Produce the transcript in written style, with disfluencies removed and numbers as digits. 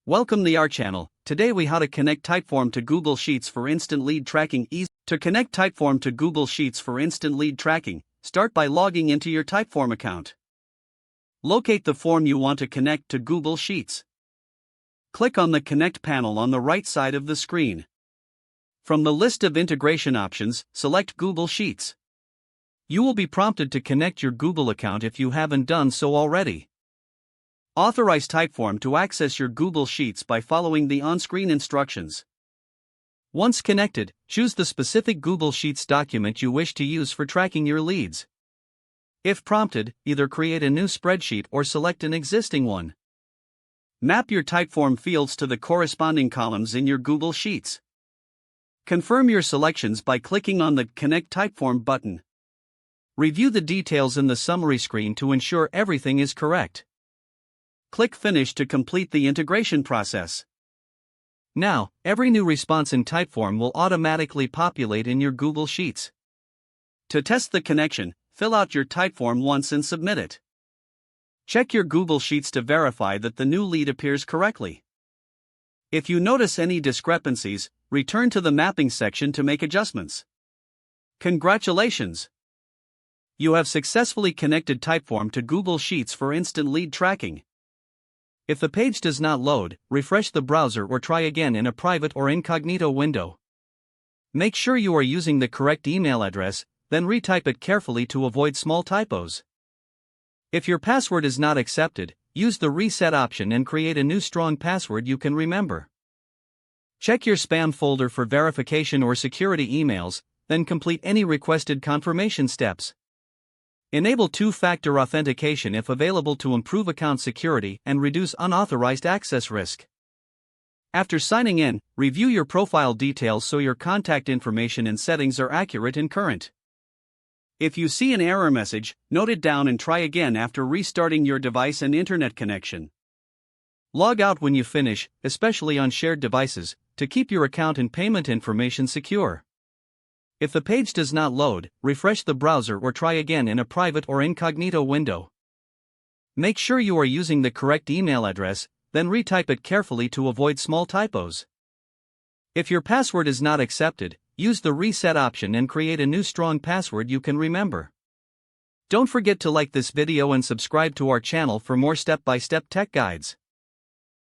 Welcome to our channel. Today we how to connect Typeform to Google Sheets for instant lead tracking. To connect Typeform to Google Sheets for instant lead tracking, start by logging into your Typeform account. Locate the form you want to connect to Google Sheets. Click on the Connect panel on the right side of the screen. From the list of integration options, select Google Sheets. You will be prompted to connect your Google account if you haven't done so already. Authorize Typeform to access your Google Sheets by following the on-screen instructions. Once connected, choose the specific Google Sheets document you wish to use for tracking your leads. If prompted, either create a new spreadsheet or select an existing one. Map your Typeform fields to the corresponding columns in your Google Sheets. Confirm your selections by clicking on the Connect Typeform button. Review the details in the summary screen to ensure everything is correct. Click Finish to complete the integration process. Now, every new response in Typeform will automatically populate in your Google Sheets. To test the connection, fill out your Typeform once and submit it. Check your Google Sheets to verify that the new lead appears correctly. If you notice any discrepancies, return to the mapping section to make adjustments. Congratulations! You have successfully connected Typeform to Google Sheets for instant lead tracking. If the page does not load, refresh the browser or try again in a private or incognito window. Make sure you are using the correct email address, then retype it carefully to avoid small typos. If your password is not accepted, use the reset option and create a new strong password you can remember. Check your spam folder for verification or security emails, then complete any requested confirmation steps. Enable two-factor authentication if available to improve account security and reduce unauthorized access risk. After signing in, review your profile details so your contact information and settings are accurate and current. If you see an error message, note it down and try again after restarting your device and internet connection. Log out when you finish, especially on shared devices, to keep your account and payment information secure. If the page does not load, refresh the browser or try again in a private or incognito window. Make sure you are using the correct email address, then retype it carefully to avoid small typos. If your password is not accepted, use the reset option and create a new strong password you can remember. Don't forget to like this video and subscribe to our channel for more step-by-step tech guides.